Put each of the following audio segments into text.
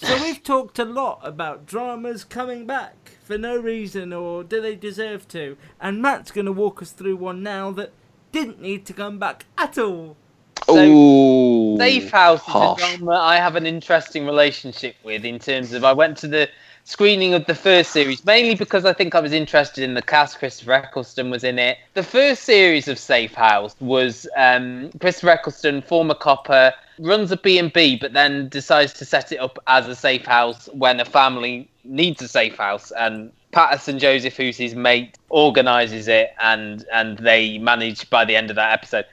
So we've talked a lot about dramas coming back for no reason, or do they deserve to? And Matt's going to walk us through one now that didn't need to come back at all. So, Safe House is a harsh. drama I have an interesting relationship with in terms of I went to the screening of the first series, mainly because I think I was interested in the cast. Christopher Eccleston was in it. The first series of Safe House was Christopher Eccleston, former copper, runs a B&B, but then decides to set it up as a safe house when a family needs a safe house. And Patterson Joseph, who's his mate, organises it, and they manage by the end of that episode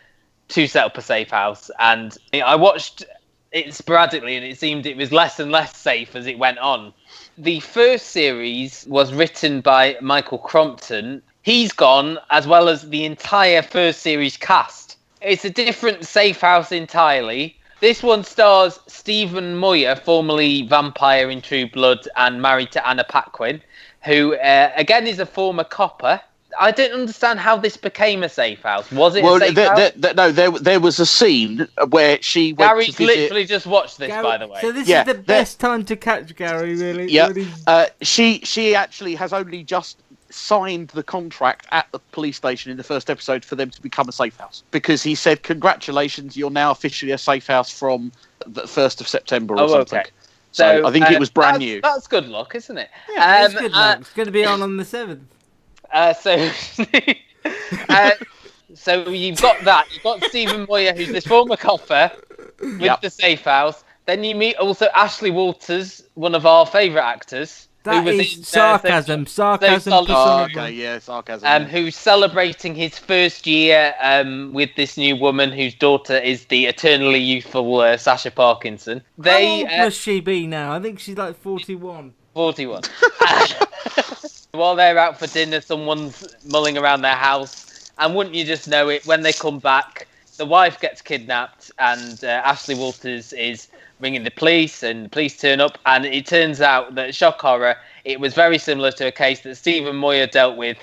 to set up a safe house. And I watched it sporadically, and it seemed it was less and less safe as it went on. The first series was written by Michael Crompton. He's gone, as well as the entire first series cast. It's a different safe house entirely. This one stars Stephen Moyer, formerly vampire in True Blood and married to Anna Paquin, who, again, is a former copper. I don't understand how this became a safe house. Was it a safe house? No, there was a scene where she went Gary's to visit... literally just watched this, Gary, by the way. So this is the best time to catch Gary, really. Yeah, she actually has only just signed the contract at the police station in the first episode for them to become a safe house, because he said, congratulations, you're now officially a safe house from the 1st of September or something. Okay. So I think it was brand new. That's good luck, isn't it? Yeah, it's good luck. It's going to be on the 7th. So you've got that. You've got Stephen Moyer, who's this former copper with the safe house. Then you meet also Ashley Walters, one of our favourite actors. That who was is in, sarcasm. Sarcasm. Sarcasm. Who's celebrating his first year with this new woman whose daughter is the eternally youthful Sasha Parkinson. How old must she be now? I think she's like 41. 41. While they're out for dinner, someone's mulling around their house, and wouldn't you just know it, when they come back, the wife gets kidnapped, and Ashley Walters is ringing the police, and the police turn up, and it turns out that, shock horror, it was very similar to a case that Stephen Moyer dealt with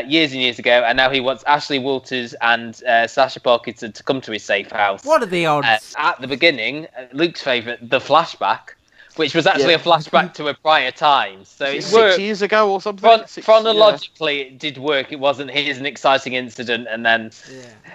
years and years ago, and now he wants Ashley Walters and Sasha Parkinson to come to his safe house. What are the odds? At the beginning, Luke's favourite, the flashback, which was actually a flashback to a prior time. So it 6 years ago or something? Chronologically, it did work. It wasn't, here's an exciting incident, and then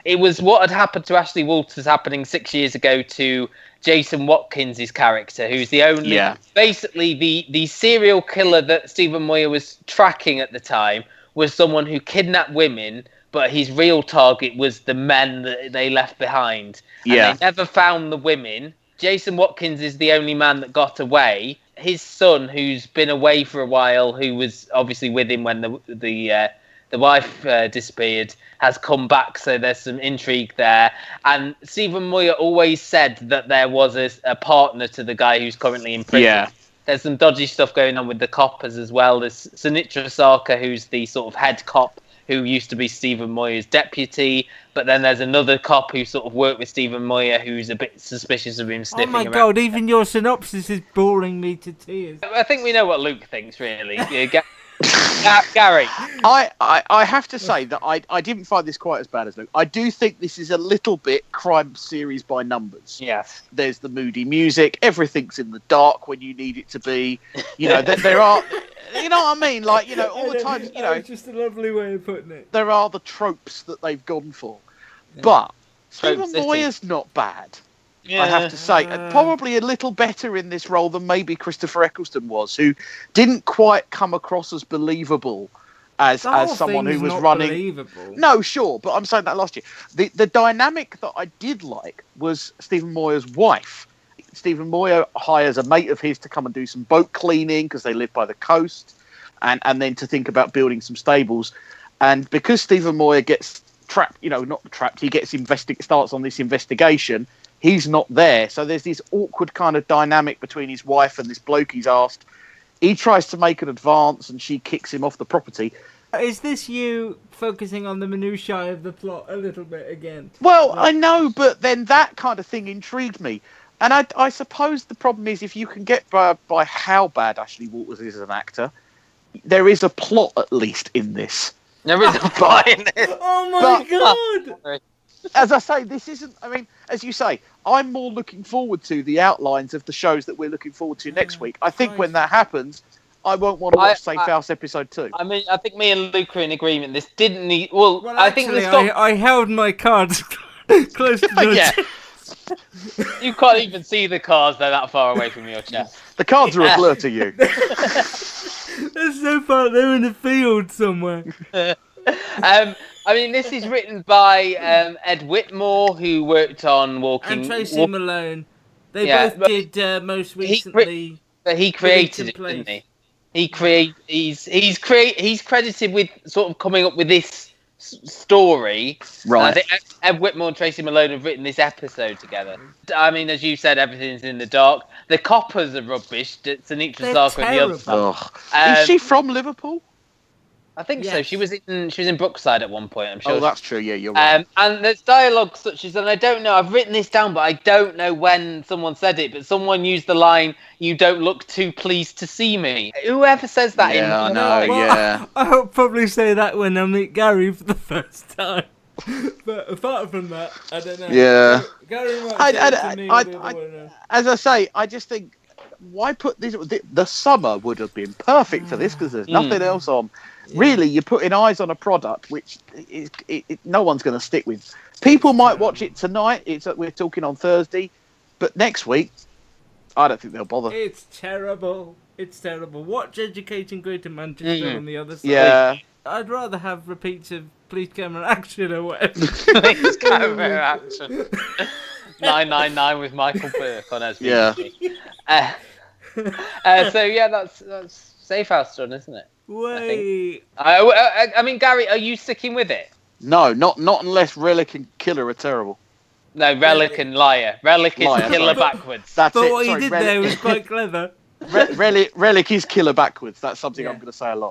it was what had happened to Ashley Walters happening 6 years ago to Jason Watkins' character, who's the only... Basically, the serial killer that Stephen Moyer was tracking at the time was someone who kidnapped women, but his real target was the men that they left behind. And they never found the women. Jason Watkins is the only man that got away. His son, who's been away for a while, who was obviously with him when the wife disappeared, has come back, so there's some intrigue there. And Stephen Moyer always said that there was a partner to the guy who's currently in prison. Yeah. There's some dodgy stuff going on with the coppers as well. There's Sinitra Sarkar, who's the sort of head cop, who used to be Stephen Moyer's deputy, but then there's another cop who sort of worked with Stephen Moyer who's a bit suspicious of him sniffing around. Oh my god, even your synopsis is boring me to tears. I think we know what Luke thinks, really. Gary. I have to say that I didn't find this quite as bad as Luke. I do think this is a little bit crime series by numbers. Yes. There's the moody music, everything's in the dark when you need it to be. You know, there are... You know what I mean? Like, you know, all the time, you know... It's just a lovely way of putting it. There are the tropes that they've gone for. Yeah. But Stephen Moyer's not bad, I have to say. Probably a little better in this role than maybe Christopher Eccleston was, who didn't quite come across as believable as someone who was running... Believable. No, sure, but I'm saying that last year. The dynamic that I did like was Stephen Moyer's wife. Stephen Moyer hires a mate of his to come and do some boat cleaning because they live by the coast, and then to think about building some stables. And because Stephen Moyer gets trapped, you know, not trapped, he gets starts on this investigation, he's not there. So there's this awkward kind of dynamic between his wife and this bloke he's asked. He tries to make an advance and she kicks him off the property. Is this you focusing on the minutiae of the plot a little bit again? Well, I know, but then that kind of thing intrigued me. And I suppose the problem is if you can get by how bad Ashley Walters is as an actor, there is a plot at least in this. There is a plot in this. Oh my god! as I say, this isn't. I mean, as you say, I'm more looking forward to the outlines of the shows that we're looking forward to next week. I think when that happens, I won't want to watch Safe House episode 2. I mean, I think me and Luke are in agreement. This didn't need. Well, I think actually, this got. I held my cards close to the Yeah. You can't even see the cards; they're that far away from your chest. The cards are a blur to you. They're so far. They're in the field somewhere. I mean, this is written by Ed Whitmore, who worked on Walking. And Tracy Malone. They both did most recently. But he created it, didn't he? He's credited with sort of coming up with this story. Right. I think Ed Whitmore and Tracy Malone have written this episode together. I mean, as you said, everything's in the dark. The coppers are rubbish. Sinitra Sarkar and the other stuff. Is she from Liverpool? I think so. She was in Brookside at one point, I'm sure. Oh, that's true. Yeah, you're right. And there's dialogue such as, and I don't know, I've written this down, but I don't know when someone said it, but someone used the line, "You don't look too pleased to see me." Whoever says that in... I know, yeah. I'll probably say that when I meet Gary for the first time. But apart from that, I don't know. Yeah. Gary might say it to me or the other way around. As I say, I just think, why put this... The summer would have been perfect for this because there's nothing else on. Yeah. Really, you're putting eyes on a product which no one's going to stick with. People might watch it tonight. We're talking on Thursday, but next week, I don't think they'll bother. It's terrible. It's terrible. Watch Educating Greater Manchester on the other side. Yeah. I'd rather have repeats of Police Camera Action or whatever. Police Camera Action. 999 with Michael Burke on SVT. Yeah. So yeah, that's Safe House done, isn't it? Wait. I mean, Gary, are you sticking with it? No, not unless Relic and Killer are terrible. No, Relic and Liar. Relic is Killer backwards. That's but it. what Sorry, he did there was quite clever. Relic is Killer backwards. That's something I'm going to say a lot.